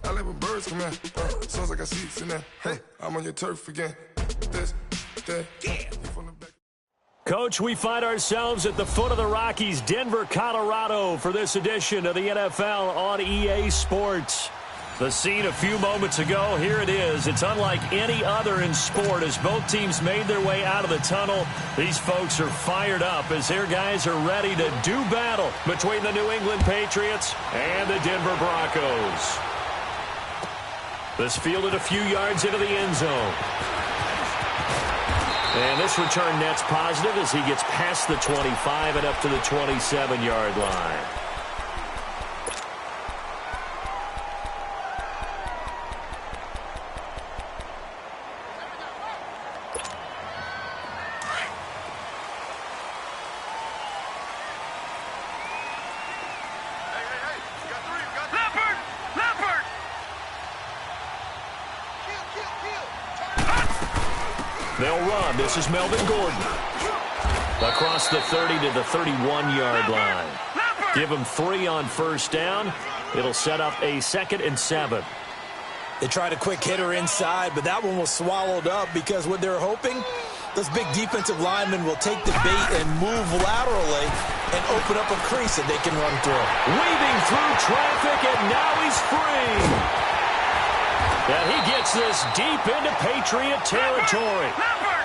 I like when birds come in. Sounds like I see seats in there. Hey, I'm on your turf again. This, that, from the back. Coach, we find ourselves at the foot of the Rockies, Denver, Colorado, for this edition of the NFL on EA Sports. The scene a few moments ago, here it is. It's unlike any other in sport as both teams made their way out of the tunnel. These folks are fired up as their guys are ready to do battle between the New England Patriots and the Denver Broncos. This fielded a few yards into the end zone. And this return net's positive as he gets past the 25 and up to the 27-yard line. They'll run. This is Melvin Gordon. Across the 30 to the 31-yard line. Give him 3 on first down. It'll set up a 2nd and 7. They tried a quick hitter inside, but that one was swallowed up because what they're hoping, those big defensive linemen will take the bait and move laterally and open up a crease that they can run through. Weaving through traffic, and now he's free. And he gets this deep into Patriot territory.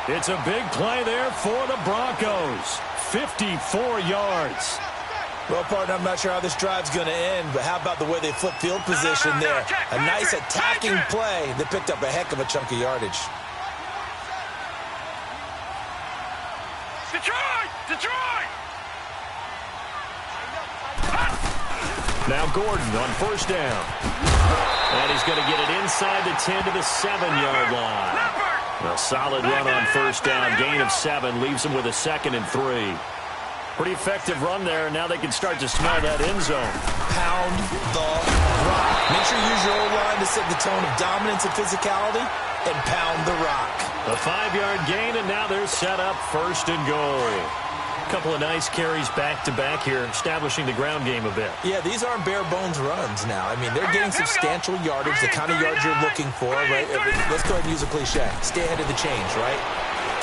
It's a big play there for the Broncos. 54 yards. Well, partner, I'm not sure how this drive's going to end, but how about the way they flip field position there? A nice attacking play that picked up a heck of a chunk of yardage. Detroit! Now Gordon on first down. And he's going to get it inside the 10 to the 7-yard line. A solid run on first down. Gain of 7 leaves him with a 2nd and 3. Pretty effective run there, and now they can start to smell that end zone. Pound the rock. Make sure you use your O-line to set the tone of dominance and physicality, and pound the rock. A 5-yard gain, and now they're set up 1st and goal. A couple of nice carries back-to-back here, establishing the ground game a bit. Yeah, these aren't bare-bones runs now. I mean, they're getting substantial yardage, the kind of yards you're looking for, right? Let's go ahead and use a cliche. Stay ahead of the change, right?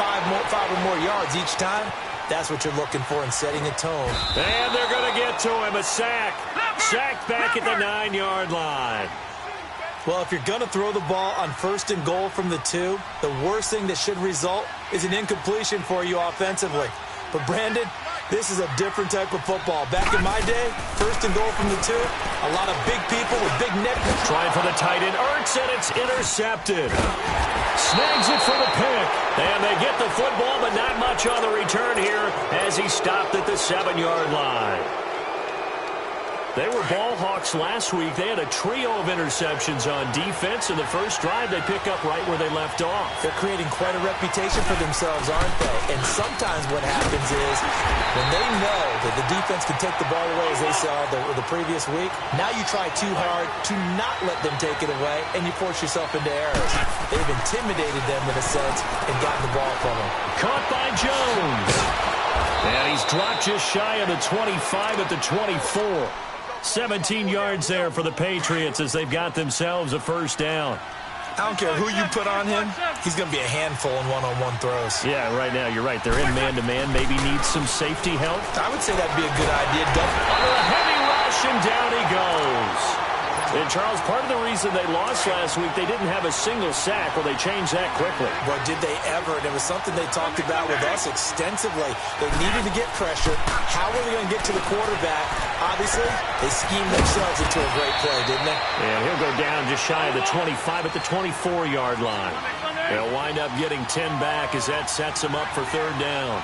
5 or more yards each time. That's what you're looking for in setting a tone. And they're going to get to him. A sack. Sacked back at the 9-yard line. Well, if you're going to throw the ball on 1st and goal from the 2, the worst thing that should result is an incompletion for you offensively. But, Brandon, this is a different type of football. Back in my day, 1st and goal from the 2, a lot of big people with big neck. Trying for the tight end. Ertz, and it's intercepted. Snags it for the pick. And they get the football, but not much on the return here as he stopped at the 7-yard line. They were ball hawks last week. They had a trio of interceptions on defense. In the first drive, they pick up right where they left off. They're creating quite a reputation for themselves, aren't they? And sometimes what happens is when they know that the defense can take the ball away, as they saw the previous week, now you try too hard to not let them take it away, and you force yourself into errors. They've intimidated them in a sense and gotten the ball from them. Caught by Jones. And he's dropped just shy of the 25 at the 24. 17 yards there for the Patriots as they've got themselves a first down. I don't care who you put on him. He's going to be a handful in one-on-one throws. Yeah, right now, you're right. They're in man-to-man. Maybe needs some safety help. I would say that'd be a good idea. Under a heavy rush, and down he goes. And, Charles, part of the reason they lost last week, they didn't have a single sack. Well, they changed that quickly. But did they ever? And it was something they talked about with us extensively. They needed to get pressure. How were they going to get to the quarterback? Obviously, they schemed themselves into a great play, didn't they? And he'll go down just shy of the 25 at the 24-yard line. They'll wind up getting 10 back as that sets them up for 3rd down.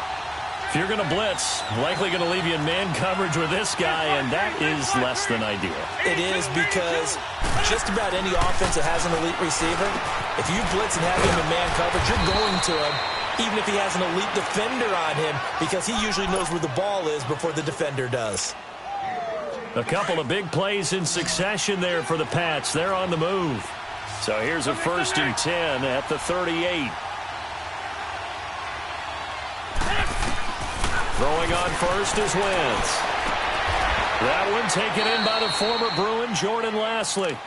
If you're going to blitz, likely going to leave you in man coverage with this guy, and that is less than ideal. It is because just about any offense that has an elite receiver, if you blitz and have him in man coverage, you're going to him, even if he has an elite defender on him, because he usually knows where the ball is before the defender does. A couple of big plays in succession there for the Pats. They're on the move. So here's a 1st and 10 at the 38. Throwing on first is Wentz. That one taken in by the former Bruin, Jordan Lastly.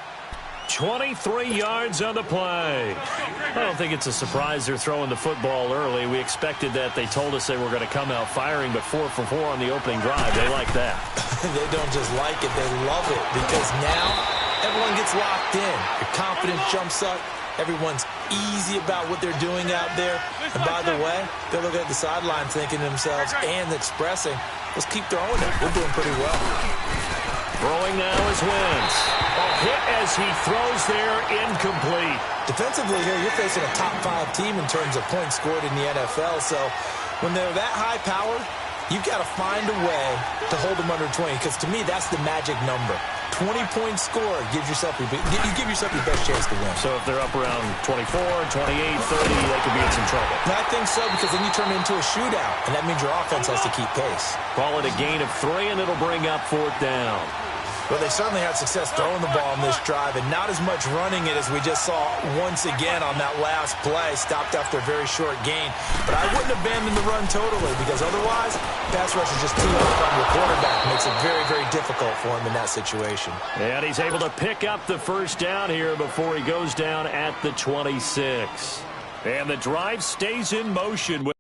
23 yards on the play. I don't think it's a surprise they're throwing the football early. We expected that. They told us they were going to come out firing, but 4 for 4 on the opening drive. They like that. They don't just like it, they love it, because now everyone gets locked in. Your confidence jumps up. Everyone's easy about what they're doing out there. And by the way, they're looking at the sideline thinking to themselves and expressing, let's keep throwing it. We're doing pretty well. Throwing now is Wentz. A hit as he throws there, incomplete. Defensively here, you're facing a top 5 team in terms of points scored in the NFL. So when they're that high powered, you've got to find a way to hold them under 20, because to me, that's the magic number. 20-point score gives yourself you give yourself your best chance to win. So if they're up around 24, 28, 30, they could be in some trouble. I think so, because then you turn it into a shootout, and that means your offense has to keep pace. Call it a gain of 3, and it'll bring up 4th down. Well, they certainly had success throwing the ball on this drive, and not as much running it as we just saw once again on that last play. Stopped after a very short gain. But I wouldn't abandon the run totally, because otherwise, pass rush is just too hard on your quarterback. Makes it very, very difficult for him in that situation. And he's able to pick up the first down here before he goes down at the 26. And the drive stays in motion with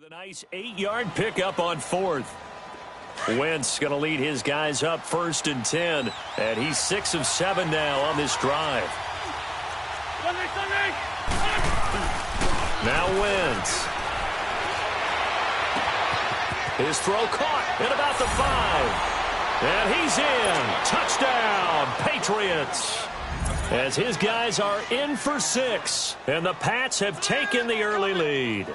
a nice 8-yard pickup on 4th. Wentz going to lead his guys up 1st and 10, and he's 6 of 7 now on this drive. Now Wentz. His throw caught at about the 5. And he's in. Touchdown, Patriots. As his guys are in for 6, and the Pats have taken the early lead.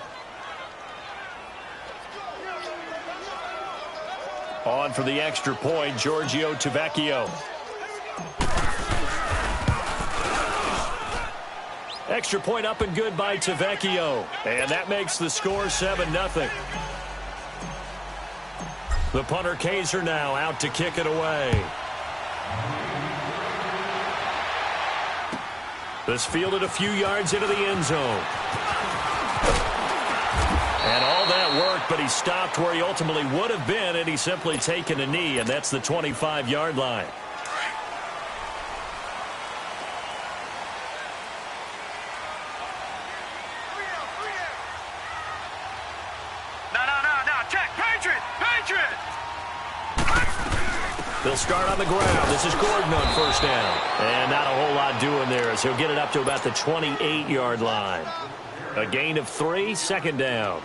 On for the extra point, Giorgio Tavecchio. Extra point up and good by Tavecchio. And that makes the score 7-0. The punter Kaiser now out to kick it away. This fielded a few yards into the end zone. And all that worked, but he stopped where he ultimately would have been, and he's simply taken a knee, and that's the 25-yard line. No. Check. Patriot. They'll start on the ground. This is Gordon on first down. And not a whole lot doing there, as he'll get it up to about the 28-yard line. A gain of 3, 2nd down.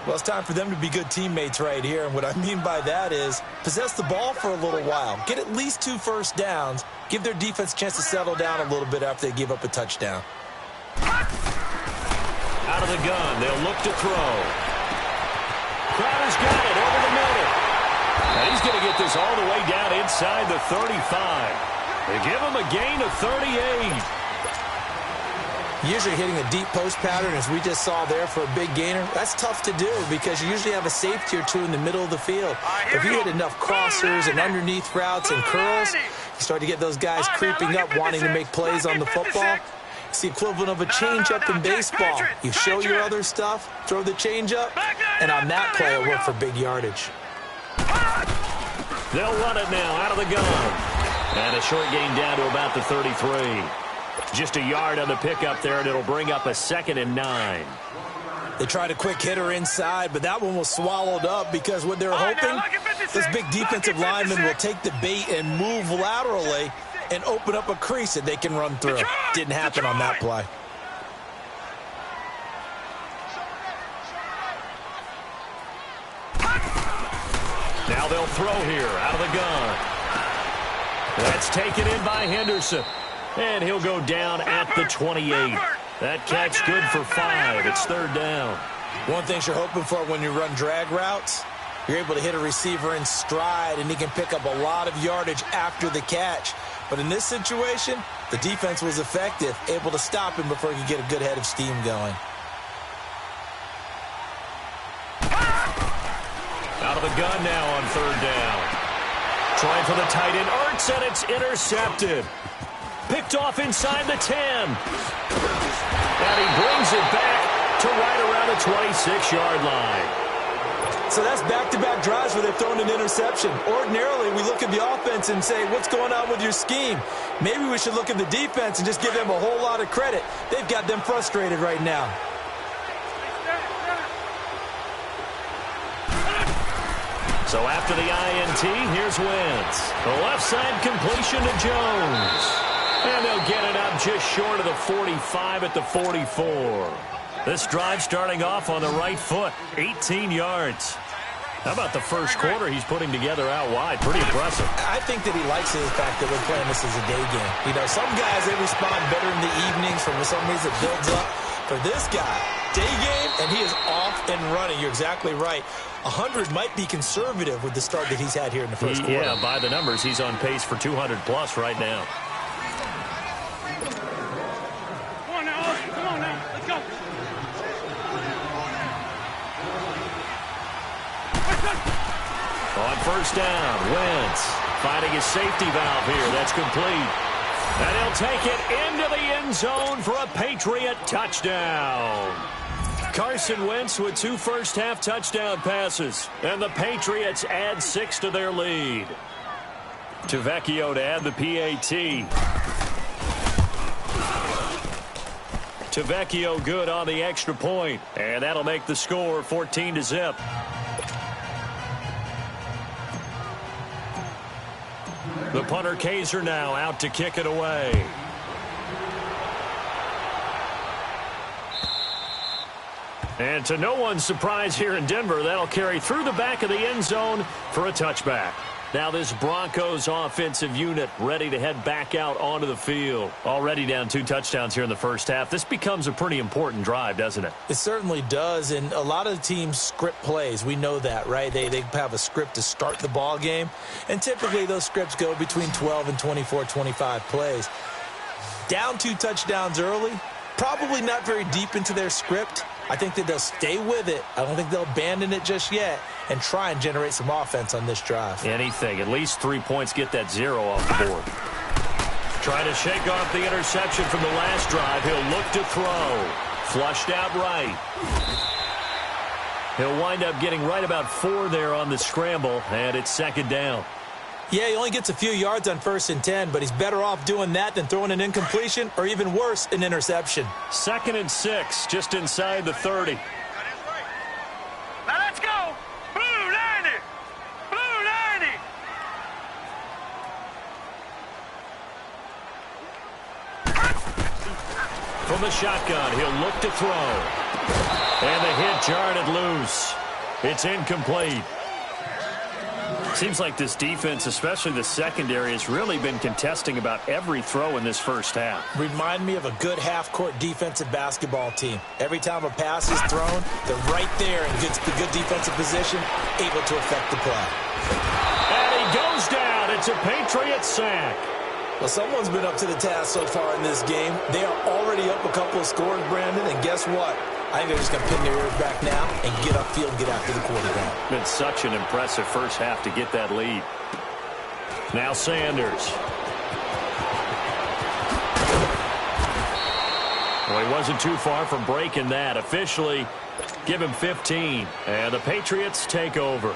Well, it's time for them to be good teammates right here. And what I mean by that is possess the ball for a little while. Get at least 2 first downs. Give their defense a chance to settle down a little bit after they give up a touchdown. Out of the gun, they'll look to throw. Crowder's got it over the middle. And he's going to get this all the way down inside the 35. They give him a gain of 38. Usually hitting a deep post pattern, as we just saw there for a big gainer, that's tough to do because you usually have a safety or two in the middle of the field. If you hit enough crossers and underneath routes and curls, you start to get those guys creeping up, wanting to make plays on the football. It's the equivalent of a changeup in baseball. You show your other stuff, throw the changeup, and on that play, it'll work for big yardage. They'll run it now out of the gun. And a short gain down to about the 33. Just a yard on the pickup there, and it'll bring up a 2nd and 9. They tried a quick hitter inside, but that one was swallowed up because what they're hoping, this big defensive lineman will take the bait and move laterally and open up a crease that they can run through. Didn't happen on that play. Now they'll throw here out of the gun. That's taken in by Henderson. And he'll go down at the 28. That catch good for 5. It's 3rd down. One thing you're hoping for when you run drag routes, you're able to hit a receiver in stride, and he can pick up a lot of yardage after the catch. But in this situation, the defense was effective, able to stop him before he could get a good head of steam going. Out of the gun now on 3rd down. Trying for the tight end, Ertz, and it's intercepted. Picked off inside the 10. And he brings it back to right around the 26-yard line. So that's back-to-back drives where they've thrown an interception. Ordinarily, we look at the offense and say, what's going on with your scheme? Maybe we should look at the defense and just give them a whole lot of credit. They've got them frustrated right now. So after the INT, here's Wentz. The left side completion to Jones. And they'll get it up just short of the 45 at the 44. This drive starting off on the right foot, 18 yards. How about the first quarter he's putting together out wide? Pretty impressive. I think that he likes the fact that we're playing this as a day game. You know, some guys, they respond better in the evenings. For some reason, it builds up. For this guy, day game, and he is off and running. You're exactly right. 100 might be conservative with the start that he's had here in the first quarter. Yeah, by the numbers, he's on pace for 200-plus right now. On first down, Wentz finding his safety valve here. That's complete. And he'll take it into the end zone for a Patriot touchdown. Carson Wentz with 2 first-half touchdown passes. And the Patriots add 6 to their lead. Tavecchio to add the PAT. Tavecchio good on the extra point. And that'll make the score 14-0. The punter Kaiser now out to kick it away. And to no one's surprise here in Denver, that'll carry through the back of the end zone for a touchback. Now this Broncos offensive unit ready to head back out onto the field. Already down 2 touchdowns here in the first half. This becomes a pretty important drive, doesn't it? It certainly does, and a lot of the teams script plays. We know that, right? They have a script to start the ball game, and typically those scripts go between 12 and 24, 25 plays. Down 2 touchdowns early, probably not very deep into their script. I think that they'll stay with it. I don't think they'll abandon it just yet and try and generate some offense on this drive. Anything. At least 3 points, get that 0 off the board. Trying to shake off the interception from the last drive. He'll look to throw. Flushed out right. He'll wind up getting right about 4 there on the scramble, and it's 2nd down. Yeah, he only gets a few yards on 1st and 10, but he's better off doing that than throwing an incompletion or even worse, an interception. 2nd and 6, just inside the 30. Now let's go. Blue 90. Blue 90. From the shotgun, he'll look to throw. And the hit jarred it loose. It's incomplete. Seems like this defense, especially the secondary, has really been contesting about every throw in this first half. Remind me of a good half-court defensive basketball team. Every time a pass is thrown, they're right there in good defensive position, able to affect the play. And he goes down. It's a Patriot sack. Well, someone's been up to the task so far in this game. They are already up a couple of scores, Brandon, and guess what? I think they're just going to pin their ears back now and get upfield and get after the quarterback. Been such an impressive first half to get that lead. Now Sanders. Well, he wasn't too far from breaking that. Officially, give him 15. And the Patriots take over.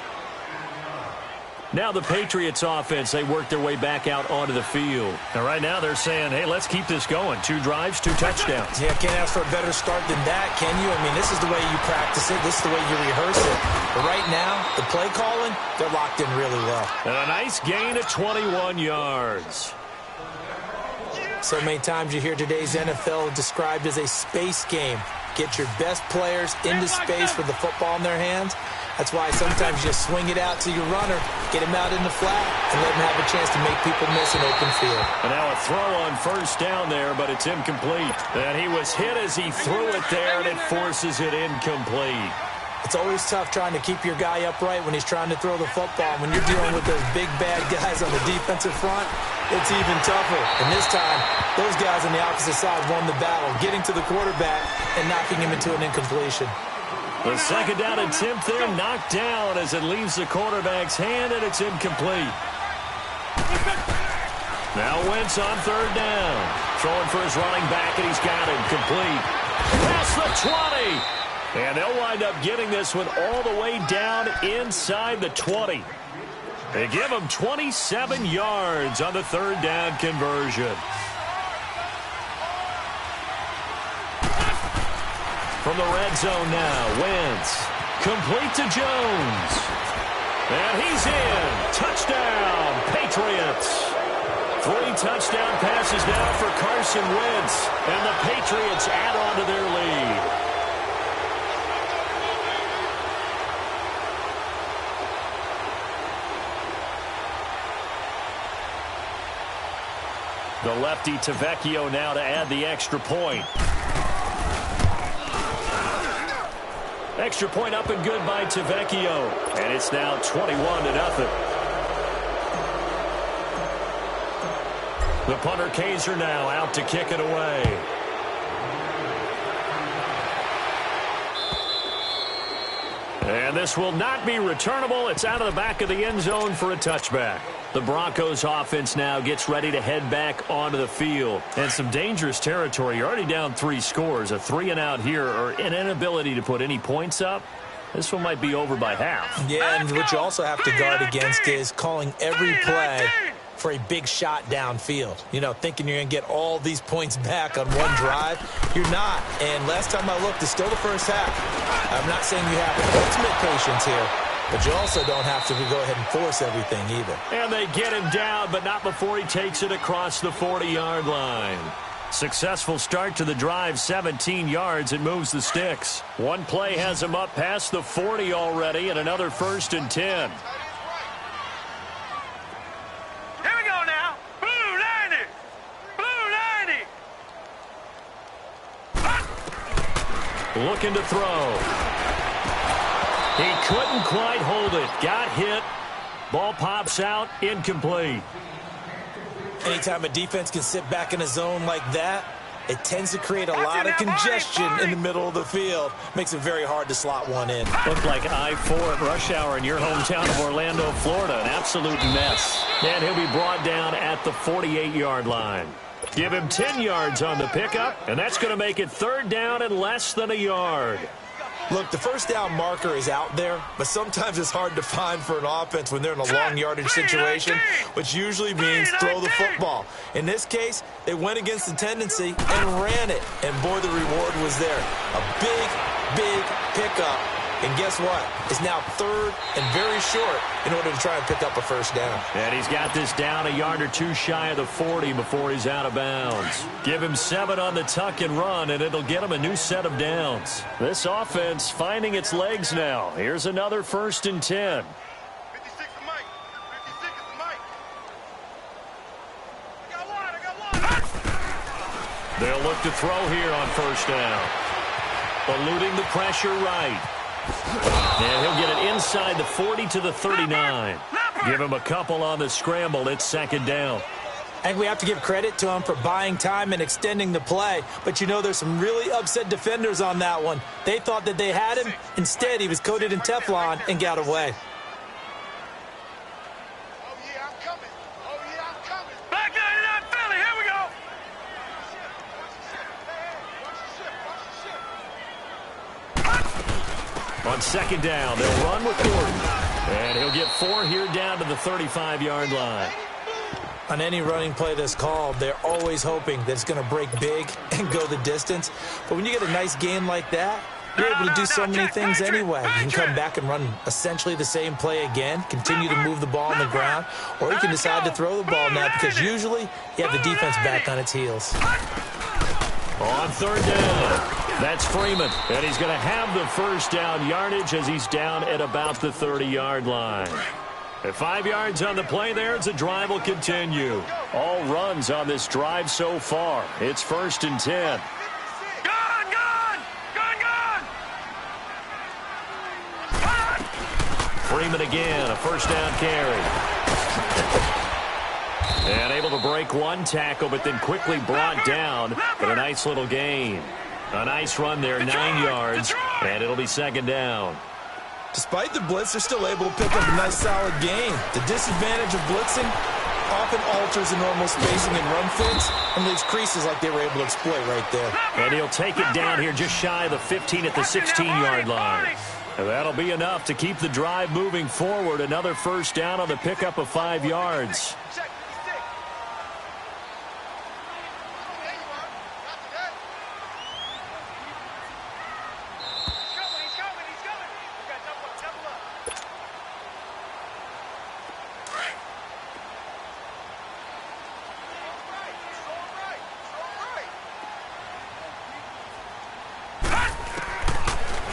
Now the Patriots offense, they work their way back out onto the field. And right now they're saying, hey, let's keep this going. 2 drives, 2 touchdowns. Yeah, can't ask for a better start than that, can you? I mean, this is the way you practice it. This is the way you rehearse it. But right now, the play calling, they're locked in really well. And a nice gain of 21 yards. So many times you hear today's NFL described as a space game. Get your best players into space with the football in their hands. That's why sometimes you just swing it out to your runner, get him out in the flat, and let him have a chance to make people miss an open field. And now a throw on first down there, but it's incomplete. And he was hit as he threw it there, and it forces it incomplete. It's always tough trying to keep your guy upright when he's trying to throw the football. When you're dealing with those big, bad guys on the defensive front, it's even tougher. And this time, those guys on the opposite side won the battle, getting to the quarterback and knocking him into an incompletion. The second down attempt there knocked down as it leaves the quarterback's hand, and it's incomplete. Now Wentz on third down. Throwing for his running back, and he's got him complete. Past the 20. And they'll wind up getting this one all the way down inside the 20. They give him 27 yards on the third down conversion. From the red zone now, Wentz. Complete to Jones. And he's in. Touchdown, Patriots. 3 touchdown passes now for Carson Wentz. And the Patriots add on to their lead. The lefty Tavecchio now to add the extra point. Extra point up and good by Tavecchio. And it's now 21-0. The punter Kaiser now out to kick it away. And this will not be returnable. It's out of the back of the end zone for a touchback. The Broncos offense now gets ready to head back onto the field. And some dangerous territory. You're already down 3 scores. A 3-and-out here, or an inability to put any points up. This one might be over by half. Yeah, and what you also have to guard against is calling every play for a big shot downfield. You know, thinking you're going to get all these points back on one drive. You're not. And last time I looked, it's still the first half. I'm not saying you have ultimate patience here, but you also don't have to go ahead and force everything either. And they get him down, but not before he takes it across the 40-yard line. Successful start to the drive, 17 yards. It moves the sticks. One play has him up past the 40 already, and another 1st and 10. Here we go now. Blue 90. Blue 90. Looking to throw. He couldn't quite hold it. Got hit. Ball pops out. Incomplete. Anytime a defense can sit back in a zone like that, it tends to create a lot of congestion in the middle of the field. Makes it very hard to slot one in. Looked like I-4 at rush hour in your hometown of Orlando, Florida. An absolute mess. And he'll be brought down at the 48-yard line. Give him 10 yards on the pickup, and that's going to make it 3rd down and less than a yard. Look, the first down marker is out there, but sometimes it's hard to find for an offense when they're in a long yardage situation, which usually means throw the football. In this case, they went against the tendency and ran it, and boy, the reward was there. A big, big pickup. And guess what? It's now 3rd and very short in order to try and pick up a 1st down. And he's got this down a yard or 2 shy of the 40 before he's out of bounds. Give him 7 on the tuck and run, and it'll get him a new set of downs. This offense finding its legs now. Here's another 1st and 10. 56 is Mike. 56 is Mike. I got one. They'll look to throw here on 1st down. Eluding the pressure right. And he'll get it inside the 40 to the 39. Give him a couple on the scramble. It's 2nd down. I think we have to give credit to him for buying time and extending the play. But, you know, there's some really upset defenders on that one. They thought that they had him. Instead, he was coated in Teflon and got away. Back 99 Philly, here we go. On second down, they'll run with Gordon. And he'll get 4 here down to the 35-yard line. On any running play that's called, they're always hoping that it's going to break big and go the distance. But when you get a nice gain like that, you're able to do so many things anyway. You can come back and run essentially the same play again, continue to move the ball on the ground, or you can decide to throw the ball now because usually you have the defense back on its heels. On third down, that's Freeman, and he's going to have the first down yardage as he's down at about the 30-yard line. At 5 yards on the play there, the drive will continue. All runs on this drive so far. It's 1st and 10. Freeman again, a first down carry. And able to break one tackle, but then quickly brought down. But a nice little gain. A nice run there, 9 yards, and it'll be second down. Despite the blitz, they're still able to pick up a nice solid gain. The disadvantage of blitzing often alters the normal spacing and run fits and leaves creases like they were able to exploit right there. And he'll take it down here just shy of the 15 at the 16-yard line. And that'll be enough to keep the drive moving forward. Another first down on the pickup of 5 yards.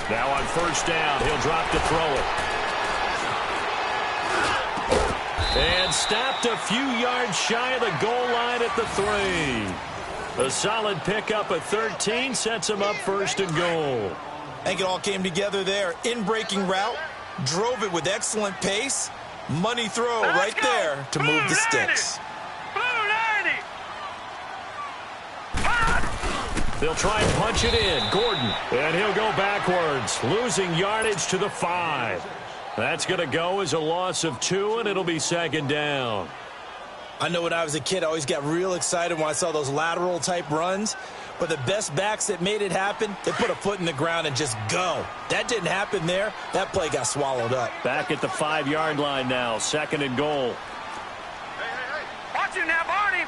Now on first down, he'll drop to throw it. And stopped a few yards shy of the goal line at the 3. A solid pickup at 13 sets him up 1st and goal. I think it all came together there. In-breaking route, drove it with excellent pace. Money throw right there to move the sticks. They'll try and punch it in. Gordon. And he'll go backwards, losing yardage to the 5. That's going to go as a loss of 2, and it'll be second down. I know when I was a kid, I always got real excited when I saw those lateral-type runs. But the best backs that made it happen, they put a foot in the ground and just go. That didn't happen there. That play got swallowed up. Back at the 5-yard line now, 2nd and goal. Hey. Watch him now, Barney.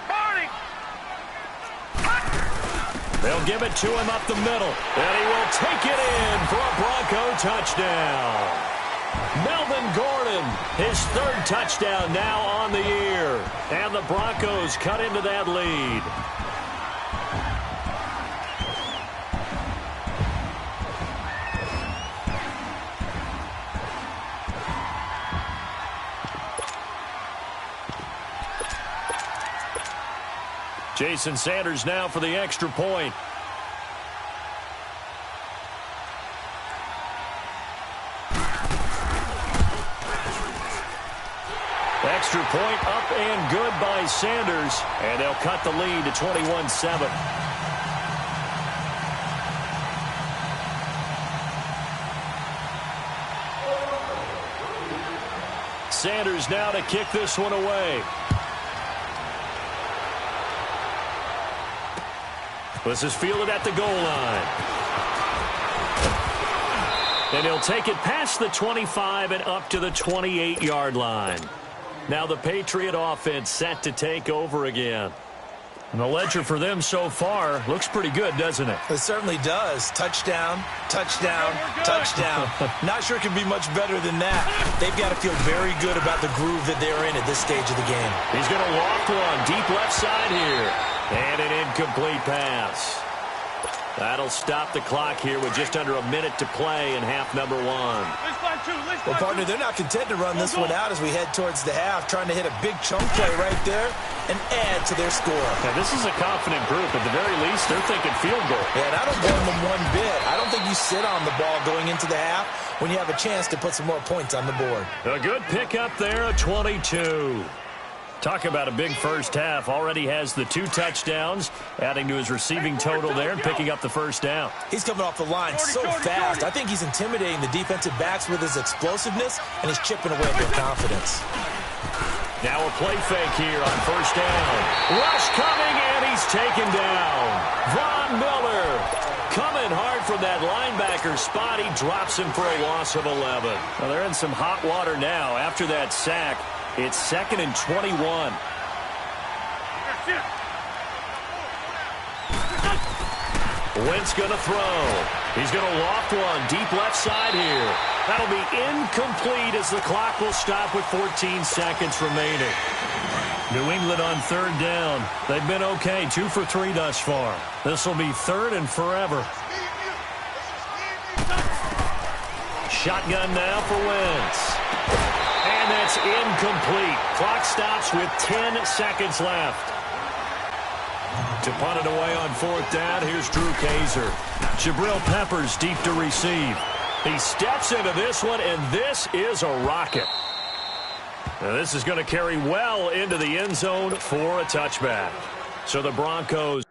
They'll give it to him up the middle, and he will take it in for a Bronco touchdown. Melvin Gordon, his 3rd touchdown now on the year, and the Broncos cut into that lead. Jason Sanders now for the extra point. Extra point up and good by Sanders, and they'll cut the lead to 21-7. Sanders now to kick this one away. This is fielded at the goal line. And he'll take it past the 25 and up to the 28-yard line. Now the Patriot offense set to take over again. And the ledger for them so far looks pretty good, doesn't it? It certainly does. Touchdown, touchdown, touchdown. Not sure it could be much better than that. They've got to feel very good about the groove that they're in at this stage of the game. He's going to loft one deep left side here. And an incomplete pass. That'll stop the clock here with just under a minute to play in half number 1. Well, partner, they're not content to run this one out as we head towards the half, trying to hit a big chunk play right there and add to their score. Now, this is a confident group. At the very least, they're thinking field goal. Yeah, and I don't blame them one bit. I don't think you sit on the ball going into the half when you have a chance to put some more points on the board. A good pickup there at 22. Talk about a big first half. Already has the 2 touchdowns, adding to his receiving total there and picking up the first down. He's coming off the line so fast. I think he's intimidating the defensive backs with his explosiveness, and he's chipping away at their confidence. Now a play fake here on first down. Rush coming, and he's taken down. Von Miller coming hard from that linebacker spot. He drops him for a loss of 11. Well, they're in some hot water now after that sack. It's 2nd and 21. Wentz going to throw. He's going to loft one deep left side here. That'll be incomplete as the clock will stop with 14 seconds remaining. New England on 3rd down. They've been okay, 2 for 3 thus far. This will be 3rd and forever. Shotgun now for Wentz. And that's incomplete. Clock stops with 10 seconds left. To punt it away on 4th down, here's Drew Kaiser. Jabril Peppers deep to receive. He steps into this one, and this is a rocket. Now this is going to carry well into the end zone for a touchback. So the Broncos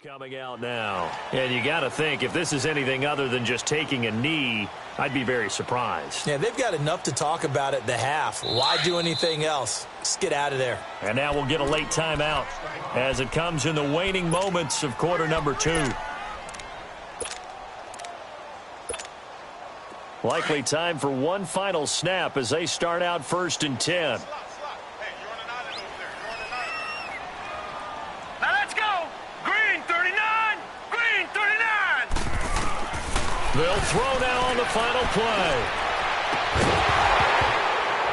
coming out now. And you got to think, if this is anything other than just taking a knee, I'd be very surprised. Yeah, they've got enough to talk about at the half. Why do anything else? Just get out of there. And now we'll get a late timeout as it comes in the waning moments of quarter number 2. Likely time for one final snap as they start out 1st and 10. They'll throw now on the final play.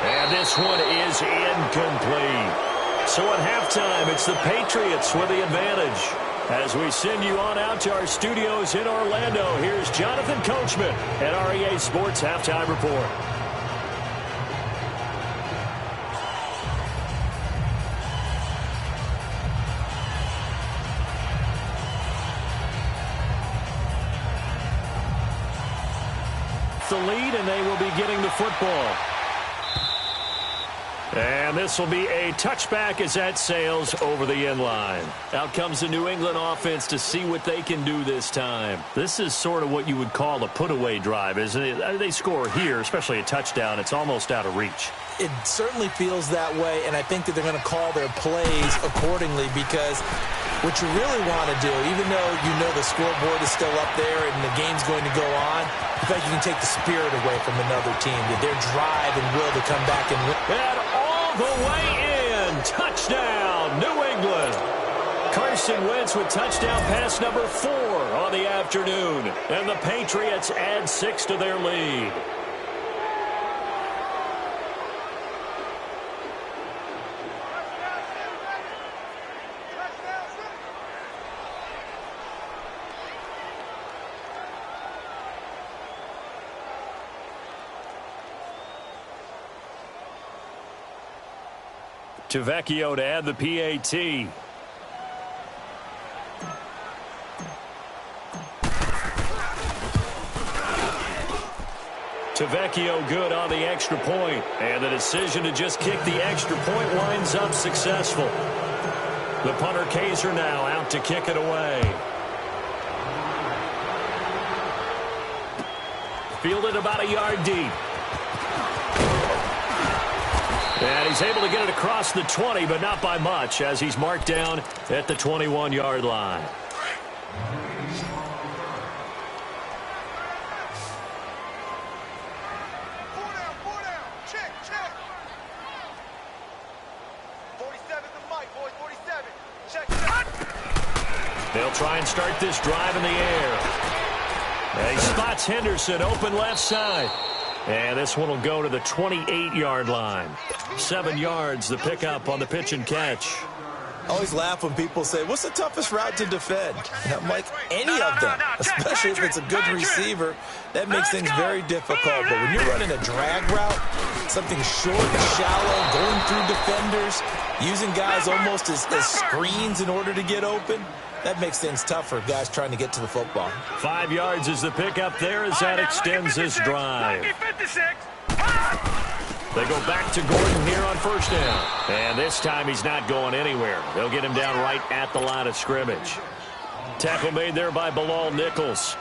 And this one is incomplete. So at halftime, it's the Patriots with the advantage. As we send you on out to our studios in Orlando, here's Jonathan Coachman at REA Sports Halftime Report. The lead, and they will be getting the football. And this will be a touchback as that sails over the end line. Out comes the New England offense to see what they can do this time. This is sort of what you would call a put-away drive, isn't it? They score here, especially a touchdown. It's almost out of reach. It certainly feels that way, and I think that they're going to call their plays accordingly because what you really want to do, even though you know the scoreboard is still up there and the game's going to go on, in fact, you can take the spirit away from another team, that their drive and will to come back and win. And all the way in, touchdown, New England. Carson Wentz with touchdown pass number 4 on the afternoon, and the Patriots add 6 to their lead. Tavecchio to add the PAT. Tavecchio good on the extra point, and the decision to just kick the extra point winds up successful. The punter Kaiser now out to kick it away. Fielded about a yard deep. And he's able to get it across the 20, but not by much, as he's marked down at the 21-yard line. They'll try and start this drive in the air. He spots Henderson open left side. And this one will go to the 28-yard line. 7 yards, the pickup on the pitch and catch. I always laugh when people say, what's the toughest route to defend? And I'm like, any of them, especially if it's a good receiver. That makes things very difficult. But when you're running a drag route, something short and shallow, going through defenders, using guys almost as screens in order to get open, that makes things tough for guys trying to get to the football. 5 yards is the pickup there as that extends this drive. They go back to Gordon here on first down. And this time he's not going anywhere. They'll get him down right at the line of scrimmage. Tackle made there by Bilal Nichols.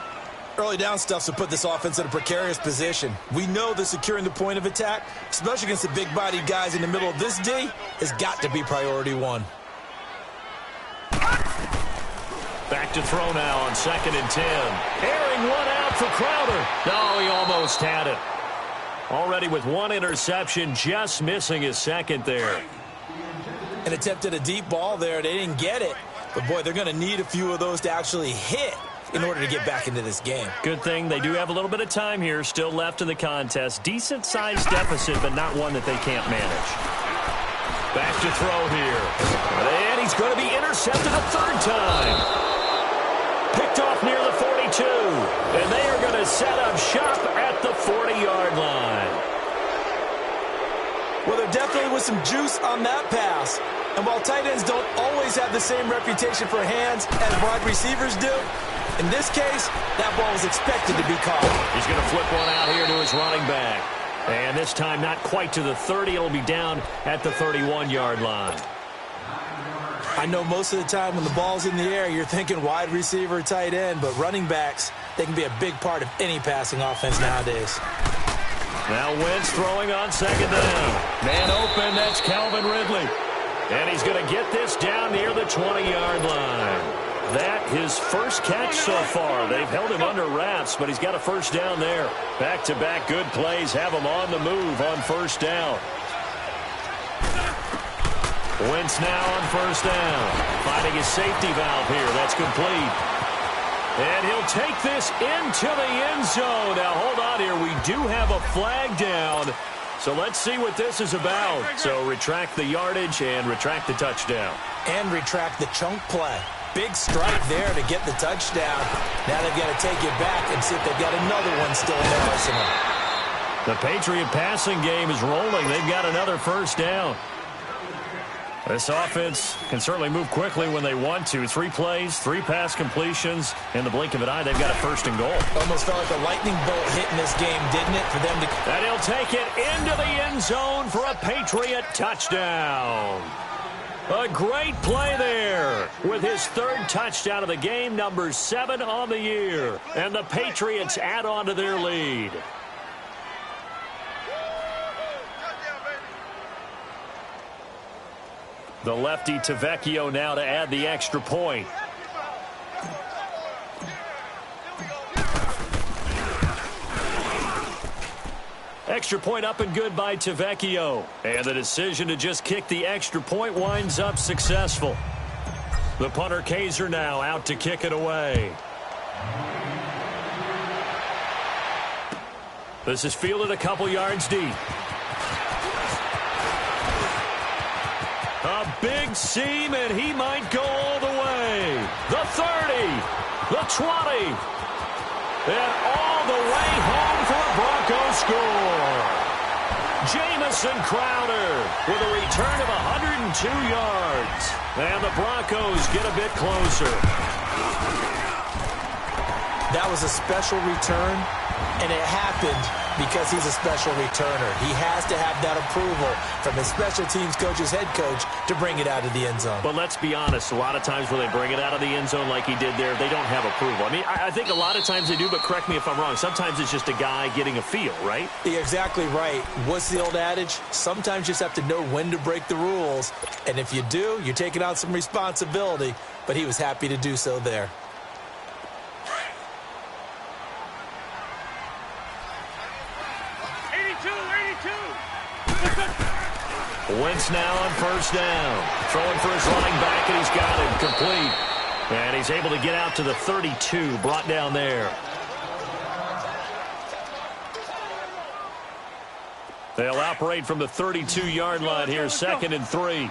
Early down stuff to put this offense in a precarious position. We know that securing the point of attack, especially against the big-bodied guys in the middle of this D, has got to be priority one. Back to throw now on 2nd and 10. Airing one out for Crowder. No, he almost had it. Already with 1 interception, just missing his second there. An attempt at a deep ball there. They didn't get it. But, boy, they're going to need a few of those to actually hit in order to get back into this game. Good thing they do have a little bit of time here still left in the contest. Decent-sized deficit, but not one that they can't manage. Back to throw here. And he's going to be intercepted a 3rd time. Picked off near the 42. And they are going to set up shop at the 40-yard line. Well, there definitely was some juice on that pass. And while tight ends don't always have the same reputation for hands as wide receivers do, in this case, that ball was expected to be caught. He's going to flip one out here to his running back. And this time not quite to the 30. It'll be down at the 31-yard line. I know most of the time when the ball's in the air, you're thinking wide receiver, tight end, but running backs, they can be a big part of any passing offense nowadays. Now Wentz throwing on 2nd down. Man open, that's Calvin Ridley. And he's going to get this down near the 20-yard line. That his first catch so far. They've held him under wraps, but he's got a first down there. Back-to-back good plays have him on the move on first down. Wentz now on first down. Finding his safety valve here. That's complete. And he'll take this into the end zone. Now, hold on here. We do have a flag down. So let's see what this is about. So retract the yardage and retract the touchdown. And retract the chunk play. Big strike there to get the touchdown. Now they've got to take it back and see if they've got another one still in their arsenal. The Patriot passing game is rolling. They've got another first down. This offense can certainly move quickly when they want to. 3 plays, 3 pass completions. In the blink of an eye, they've got a first and goal. Almost felt like a lightning bolt hit in this game, didn't it, for them to... And he'll take it into the end zone for a Patriot touchdown. A great play there with his 3rd touchdown of the game, number 7 on the year. And the Patriots add on to their lead. The lefty Tavecchio now to add the extra point. Extra point up and good by Tavecchio. And the decision to just kick the extra point winds up successful. The punter Kaiser now out to kick it away. This is fielded a couple yards deep. A big seam, and he might go all the way. The 30, the 20, and all the way home for a Broncos score. Jamison Crowder with a return of 102 yards. And the Broncos get a bit closer. That was a special return, and it happened because he's a special returner. He has to have that approval from his special teams coach's head coach to bring it out of the end zone. But let's be honest, a lot of times when they bring it out of the end zone like he did there, they don't have approval. I mean, I think a lot of times they do, but correct me if I'm wrong. Sometimes it's just a guy getting a feel, right? You're exactly right. What's the old adage? Sometimes you just have to know when to break the rules. And if you do, you're taking on some responsibility. But he was happy to do so there. Wentz now on first down. Throwing for his running back, and he's got him complete. And he's able to get out to the 32, brought down there. They'll operate from the 32-yard line here, 2nd and 3.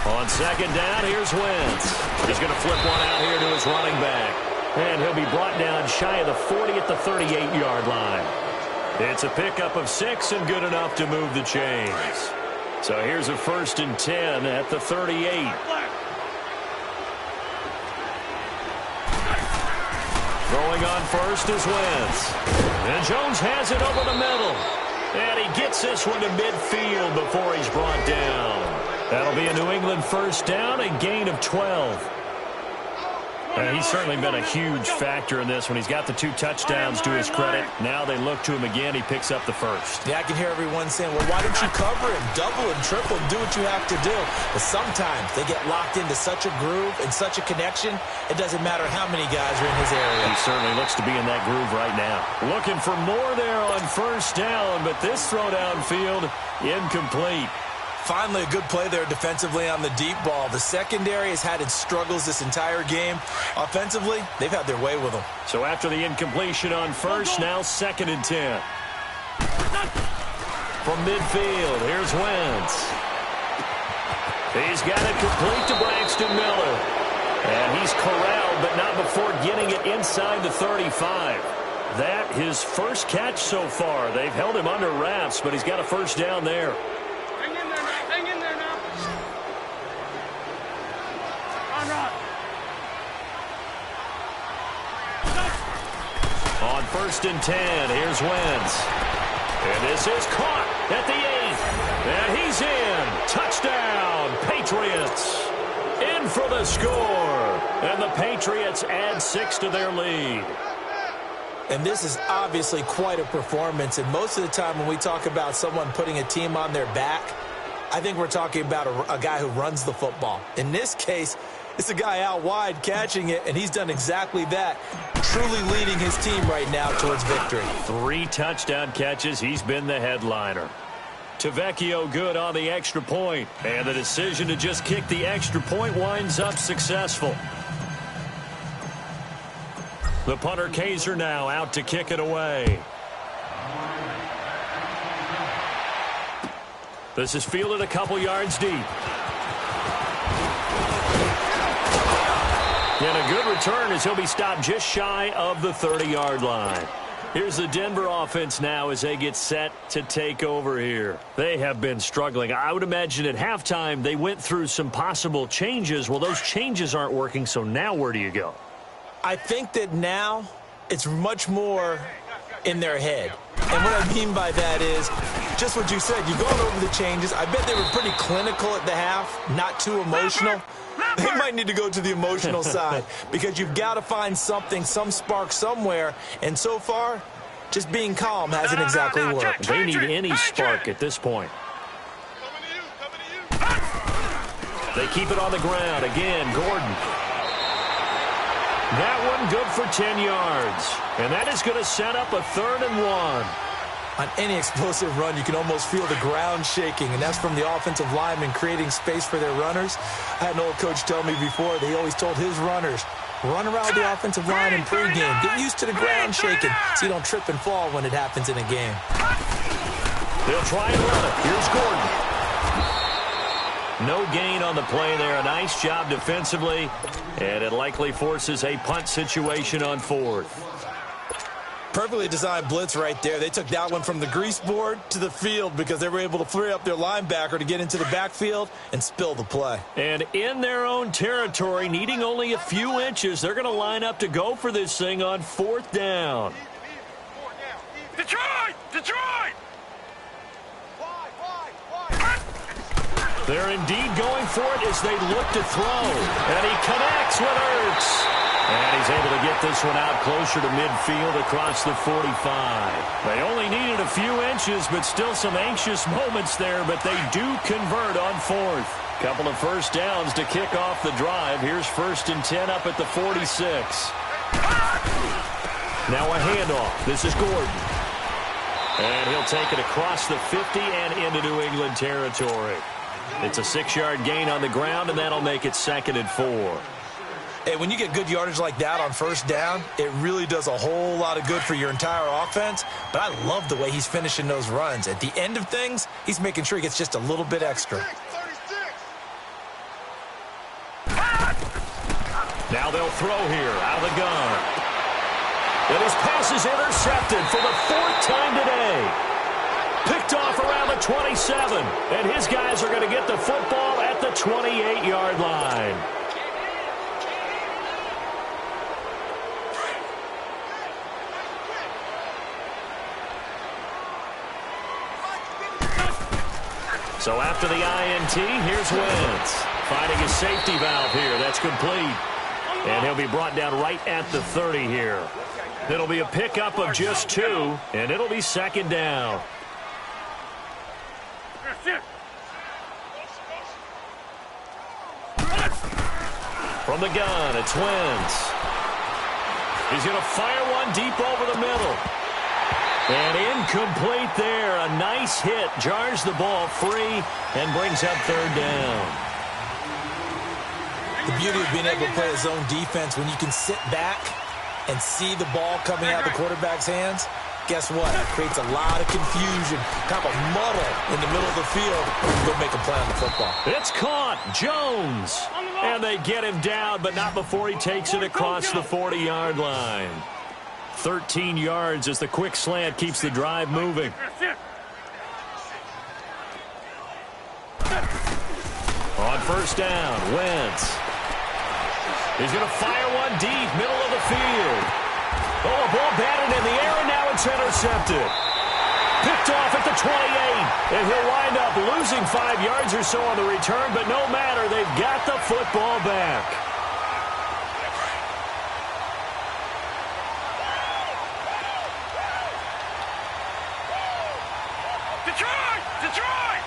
On 2nd down, here's Wentz. He's going to flip one out here to his running back. And he'll be brought down shy of the 40 at the 38-yard line. It's a pickup of 6 and good enough to move the chains. So here's a 1st and 10 at the 38. Throwing on first is Wentz. And Jones has it over the middle. And he gets this one to midfield before he's brought down. That'll be a New England 1st down, a gain of 12. And he's certainly been a huge factor in this when he's got the 2 touchdowns to his credit. Now they look to him again. He picks up the 1st. Yeah, I can hear everyone saying, well, why don't you cover him? Double and triple and do what you have to do. But sometimes they get locked into such a groove and such a connection, it doesn't matter how many guys are in his area. He certainly looks to be in that groove right now. Looking for more there on 1st down, but this throw downfield, incomplete. Finally, a good play there defensively on the deep ball. The secondary has had its struggles this entire game. Offensively, they've had their way with them. So after the incompletion on 1st, now 2nd and 10. From midfield, here's Wentz. He's got it complete to Braxton Miller. And he's corralled, but not before getting it inside the 35. That his first catch so far. They've held him under wraps, but he's got a 1st down there. On 1st and 10, here's Wentz. And this is caught at the 8th. And he's in. Touchdown, Patriots. In for the score. And the Patriots add 6 to their lead. And this is obviously quite a performance. And most of the time when we talk about someone putting a team on their back, I think we're talking about a guy who runs the football. In this case, it's a guy out wide catching it, and he's done exactly that, truly leading his team right now towards victory. 3 touchdown catches. He's been the headliner. Tavecchio good on the extra point, and the decision to just kick the extra point winds up successful. The punter Kaiser now out to kick it away. This is fielded a couple yards deep. And a good return as he'll be stopped just shy of the 30-yard line. Here's the Denver offense now as they get set to take over here. They have been struggling. I would imagine at halftime they went through some possible changes. Well, those changes aren't working, so now where do you go? I think that now it's much more in their head. And what I mean by that is just what you said. You've gone over the changes. I bet they were pretty clinical at the half, not too emotional. They might need to go to the emotional side because you've got to find something, some spark somewhere. And so far, just being calm hasn't exactly worked. They need any spark at this point. They keep it on the ground. Again, Gordon. That one good for 10 yards. And that is going to set up a 3rd and 1. On any explosive run, you can almost feel the ground shaking, and that's from the offensive linemen creating space for their runners. I had an old coach tell me before, they always told his runners, run around the offensive line in pregame. Get used to the ground shaking so you don't trip and fall when it happens in a game. They'll try and run it. Here's Gordon. No gain on the play there. A nice job defensively, and it likely forces a punt situation on 4th. Perfectly designed blitz right there. They took that one from the grease board to the field because they were able to free up their linebacker to get into the backfield and spill the play. And in their own territory, needing only a few inches, they're going to line up to go for this thing on 4th down. Detroit! Detroit! They're indeed going for it as they look to throw. And he connects with Ertz. And he's able to get this one out closer to midfield across the 45. They only needed a few inches, but still some anxious moments there, but they do convert on 4th. Couple of 1st downs to kick off the drive. Here's 1st and 10 up at the 46. Now a handoff. This is Gordon. And he'll take it across the 50 and into New England territory. It's a 6-yard gain on the ground, and that'll make it 2nd and 4. Hey, when you get good yardage like that on first down, it really does a whole lot of good for your entire offense. But I love the way he's finishing those runs. At the end of things, he's making sure he gets just a little bit extra. Now they'll throw here out of the gun. And his pass is intercepted for the 4th time today. Picked off around the 27. And his guys are going to get the football at the 28-yard line. So after the INT, here's Wentz. Finding his safety valve here. That's complete. And he'll be brought down right at the 30 here. It'll be a pickup of just 2, and it'll be 2nd down. From the gun, it's Wentz. He's going to fire one deep over the middle. And incomplete there. A nice hit. Jars the ball free and brings up 3rd down. The beauty of being able to play a zone defense when you can sit back and see the ball coming out of the quarterback's hands, guess what? It creates a lot of confusion, kind of a muddle in the middle of the field when you go make a play on the football. It's caught. Jones. And they get him down, but not before he takes it across the 40-yard line. 13 yards as the quick slant keeps the drive moving. On first down, Wentz. He's going to fire one deep, middle of the field. Oh, a ball batted in the air, and now it's intercepted. Picked off at the 28, and he'll wind up losing 5 yards or so on the return, but no matter, they've got the football back. Detroit! Detroit!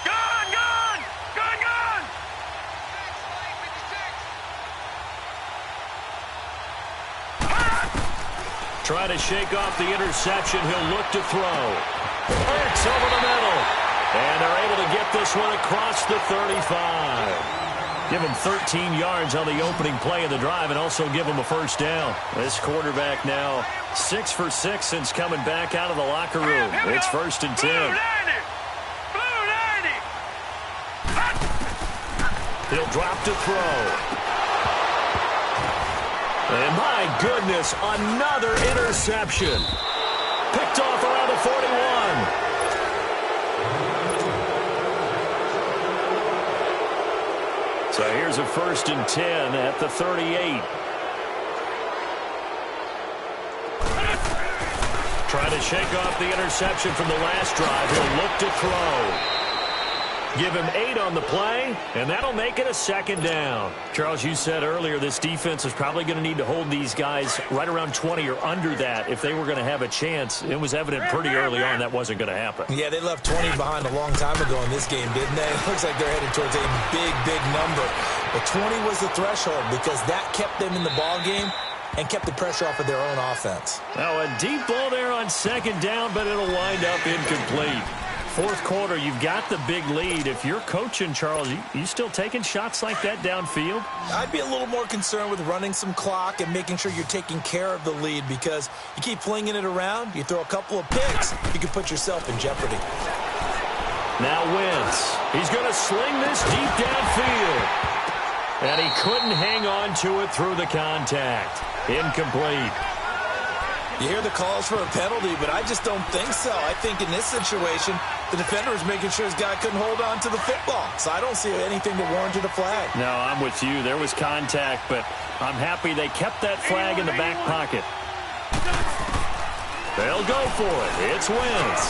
Gun! Gun! Gun! Gun! Try to shake off the interception. He'll look to throw. Hurts over the middle. And they're able to get this one across the 35. Give him 13 yards on the opening play of the drive and also give him a first down. This quarterback now 6 for 6 since coming back out of the locker room. It's 1st and 10. Blue 90! He'll drop to throw. And my goodness, another interception. Picked off around the 41. So here's a 1st and 10 at the 38. Trying to shake off the interception from the last drive. He'll look to throw. Give him 8 on the play, and that'll make it a 2nd down. Charles, you said earlier this defense is probably going to need to hold these guys right around 20 or under that if they were going to have a chance. It was evident pretty early on that wasn't going to happen. Yeah, they left 20 behind a long time ago in this game, didn't they? It looks like they're headed towards a big, big number. But 20 was the threshold because that kept them in the ball game and kept the pressure off of their own offense. Now a deep ball there on 2nd down, but it'll wind up incomplete. 4th quarter, you've got the big lead. If you're coaching, Charles, you still taking shots like that downfield? I'd be a little more concerned with running some clock and making sure you're taking care of the lead because you keep flinging it around, you throw a couple of picks, you can put yourself in jeopardy. Now Wentz. He's going to sling this deep downfield. And he couldn't hang on to it through the contact. Incomplete. You hear the calls for a penalty, but I just don't think so. I think in this situation, the defender is making sure his guy couldn't hold on to the football. So I don't see anything to warrant a flag. No, I'm with you. There was contact, but I'm happy they kept that flag in the back pocket. They'll go for it. It's Wentz.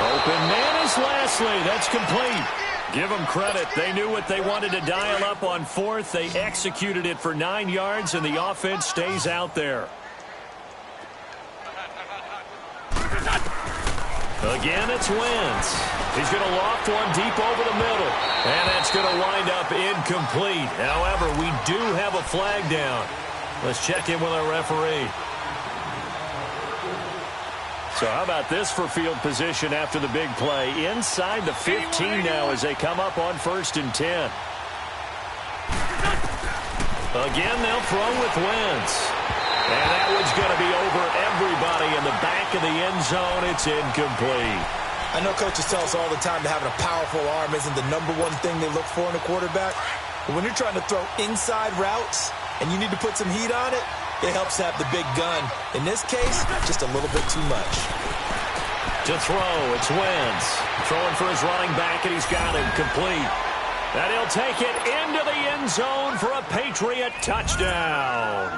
Open man is Lashley. That's complete. Give them credit. They knew what they wanted to dial up on 4th. They executed it for 9 yards, and the offense stays out there. Again, it's Wentz. He's going to loft one deep over the middle. And that's going to wind up incomplete. However, we do have a flag down. Let's check in with our referee. So how about this for field position after the big play? Inside the 15 now as they come up on 1st and 10. Again, they'll throw with Wentz. And that one's going to be over everybody in the back of the end zone. It's incomplete. I know coaches tell us all the time that having a powerful arm isn't the #1 thing they look for in a quarterback. But when you're trying to throw inside routes and you need to put some heat on it, it helps to have the big gun. In this case, just a little bit too much. To throw, it's Wentz. Throwing for his running back, and he's got him complete. And he'll take it into the end zone for a Patriot touchdown.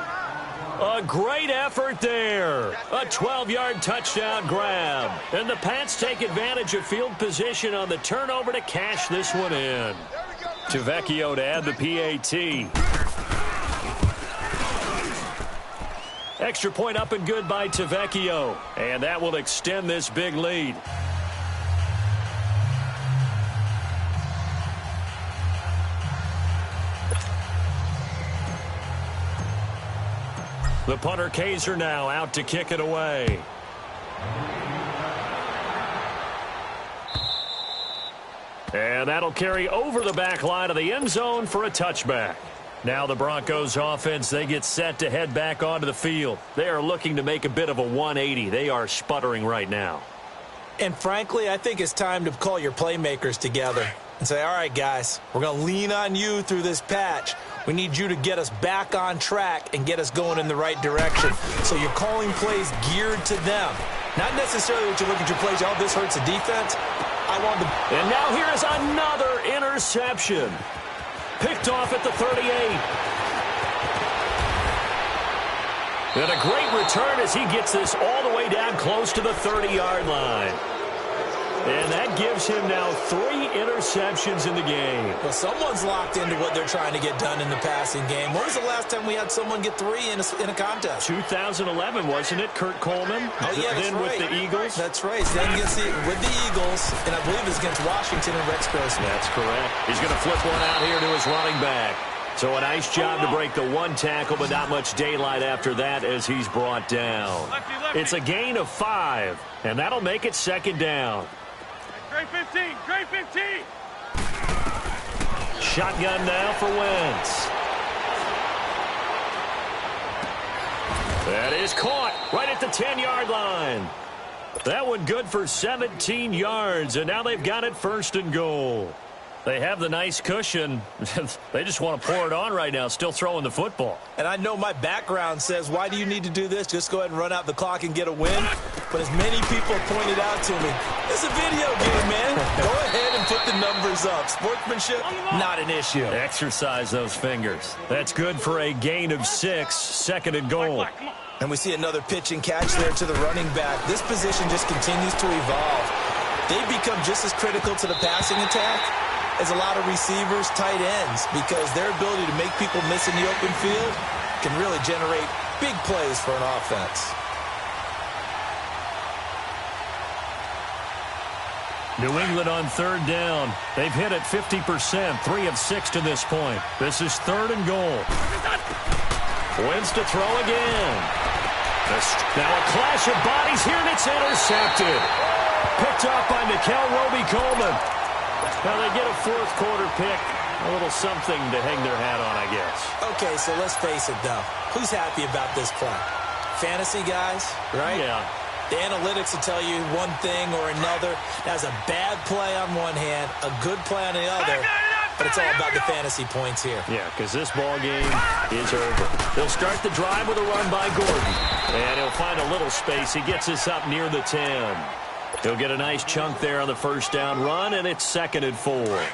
A great effort there. A 12-yard touchdown grab. And the Pats take advantage of field position on the turnover to cash this one in. Tavecchio to add the PAT. Extra point up and good by Tavecchio. And that will extend this big lead. The punter Kaiser now out to kick it away. And that'll carry over the back line of the end zone for a touchback. Now the Broncos offense, they get set to head back onto the field. They are looking to make a bit of a 180. They are sputtering right now. And frankly, I think it's time to call your playmakers together and say, all right, guys, we're going to lean on you through this patch. We need you to get us back on track and get us going in the right direction. So you're calling plays geared to them. Not necessarily what you look at your plays, oh, this hurts the defense. I want to... And now here is another interception. Picked off at the 38. And a great return as he gets this all the way down close to the 30-yard line. And that gives him now 3 interceptions in the game. Well, someone's locked into what they're trying to get done in the passing game. When was the last time we had someone get 3 in a contest? 2011, wasn't it? Kurt Coleman? Oh, yeah, that's then right. with the Eagles? That's right. Then with the Eagles, and I believe it's against Washington and Rex Grossman. That's correct. He's going to flip one out here to his running back. So a nice job to break the 1 tackle, but not much daylight after that as he's brought down. It's a gain of 5, and that'll make it 2nd down. Great 15, great 15. Shotgun now for Wentz. That is caught right at the 10-yard line. That one good for 17 yards, and now they've got it 1st and goal. They have the nice cushion. They just want to pour it on right now, still throwing the football. And I know my background says, why do you need to do this? Just go ahead and run out the clock and get a win. But as many people pointed out to me, it's a video game, man. Go ahead and put the numbers up. Sportsmanship, not an issue. Exercise those fingers. That's good for a gain of 6, 2nd and goal. And we see another pitch and catch there to the running back. This position just continues to evolve. They've become just as critical to the passing attack as a lot of receivers, tight ends, because their ability to make people miss in the open field can really generate big plays for an offense. New England on 3rd down. They've hit it 50%, 3 of 6 to this point. This is 3rd and goal. Wentz to throw again. Now a clash of bodies here, and it's intercepted. Picked off by Nickel Roby-Coleman. Now they get a 4th quarter pick. A little something to hang their hat on, I guess. Okay, so let's face it, though. Who's happy about this play? Fantasy guys, right? Yeah. The analytics will tell you one thing or another. That's a bad play on one hand, a good play on the other. But it's all about the fantasy points here. Yeah, because this ball game is over. They'll start the drive with a run by Gordon. And he'll find a little space. He gets us up near the 10. He'll get a nice chunk there on the 1st down run, and it's 2nd and 4. Well,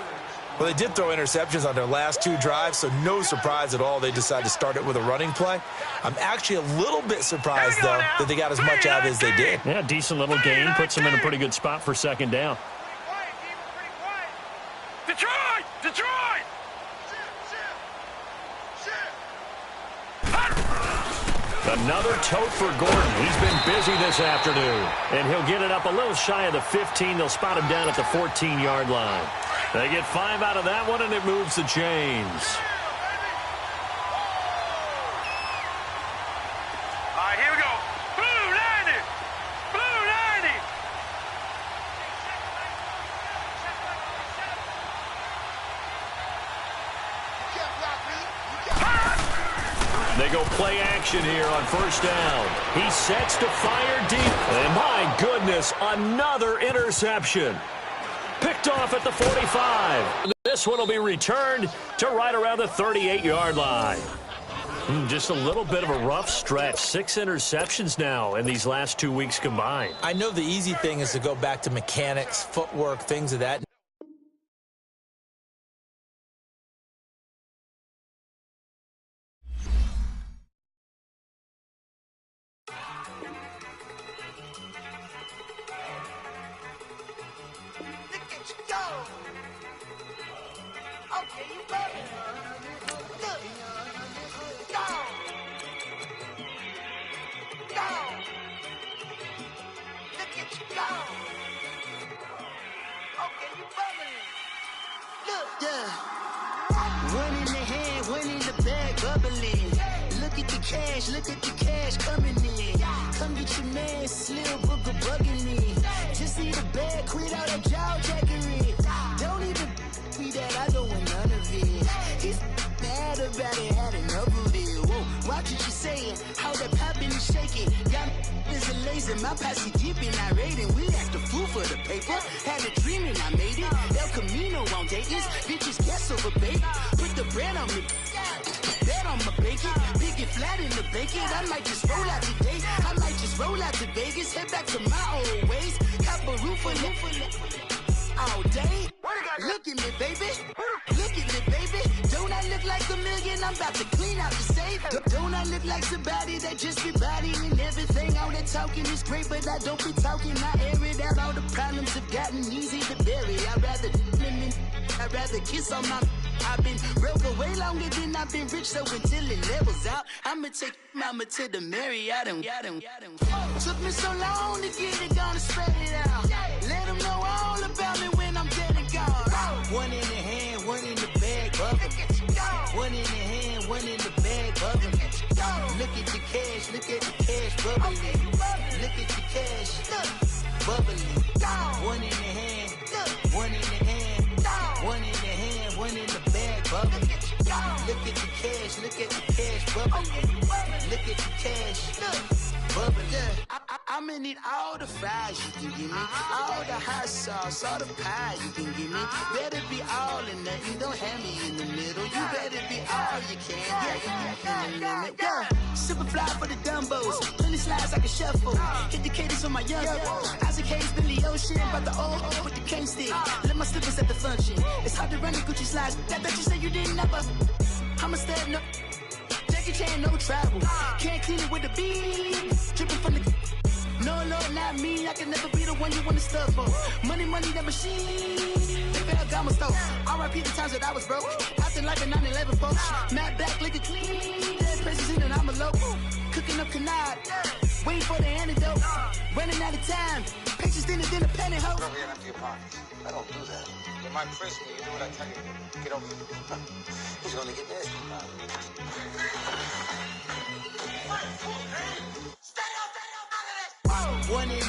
they did throw interceptions on their last 2 drives, so no surprise at all they decided to start it with a running play. I'm actually a little bit surprised, though, that they got as much out as they did. Yeah, decent little gain. Puts them in a pretty good spot for 2nd down. Detroit! Detroit! Another tote for Gordon. He's been busy this afternoon. And he'll get it up a little shy of the 15. They'll spot him down at the 14-yard line. They get 5 out of that one, and it moves the chains. All right, here we go. Blue 90! Blue They go play action here on first down. He sets to fire deep. And my goodness, another interception. Picked off at the 45. This one will be returned to right around the 38-yard line. Just a little bit of a rough stretch. 6 interceptions now in these last 2 weeks combined. I know the easy thing is to go back to mechanics, footwork, things of that. One in the hand, one in the bag, bubbling. Look at the cash coming in. Come get your man, Slim Booker bugging me. Just see the bag, quit all that jaw jackery. Don't even be that, I don't want none of it. He's mad about it, had enough of it. Whoa, watch what you saying, how that poppin' and shaking. Y'all is a lazy, my posse dipping, I raiding. We act a fool for the paper, had a dream and I made it. El Camino on Dayton's, bitches guess over bait. Put the bread on me, bet on my bacon. Big it flat in the bacon, I might just roll out today. I might just roll out to Vegas, head back to my old ways. Cop a roof for all day. Look at me, baby. Look at me, baby. Don't I look like a million? I'm about to clean out the safe. Don't I look like somebody that just be bodying everything? All that talking is great, but I don't be talking. I air it out. All the problems have gotten easy to bury. I'd rather kiss on my. I've been broke way longer than I've been rich, so until it levels out, I'ma take mama to the Marriott. Took me so long to get it, gonna spread it out. Let them know all about me when I'm dead and gone. One in the hand, one in the bag, bubbling. One in the hand, one in the bag, bubbling. Look at the cash, bubbling. Look at the cash, bubbling. One in the hand, one in the hand, one in the hand, one in the bag, bubbling. Look at the cash, bubbling. Look at the cash, bubbling. I'ma need all the fries you can give me, all the hot sauce, all the pie you can give me. Better be all or nothing, don't have me in the middle. You better be all you can, yeah. Super fly for the Dumbos, plenty slides like a shuffle. Hit the cadence on my young Isaac Hayes, Billy Ocean, about the old with the cane stick. Let my slippers at the function. It's hard to run the Gucci slides. I bet you say you didn't never. I'ma step no. Jackie Chan, no travel. Can't clean it with the beat. Dripping from the. No, Lord, not me. I can never be the one you want to stuff for. Money, that machine. The Ferragamo store. R.I.P. the times that I was broke. Acting like a 9/11 folks. Matte back, liquor clean. Dead places in and I'm a local. Cooking up canard. Waiting for the antidote. Running out of time. Patience thinner than a penny hoe. Don't get empty your pockets. I don't do that. You might press me. You do what I tell you. Get over it. He's gonna get this. One in the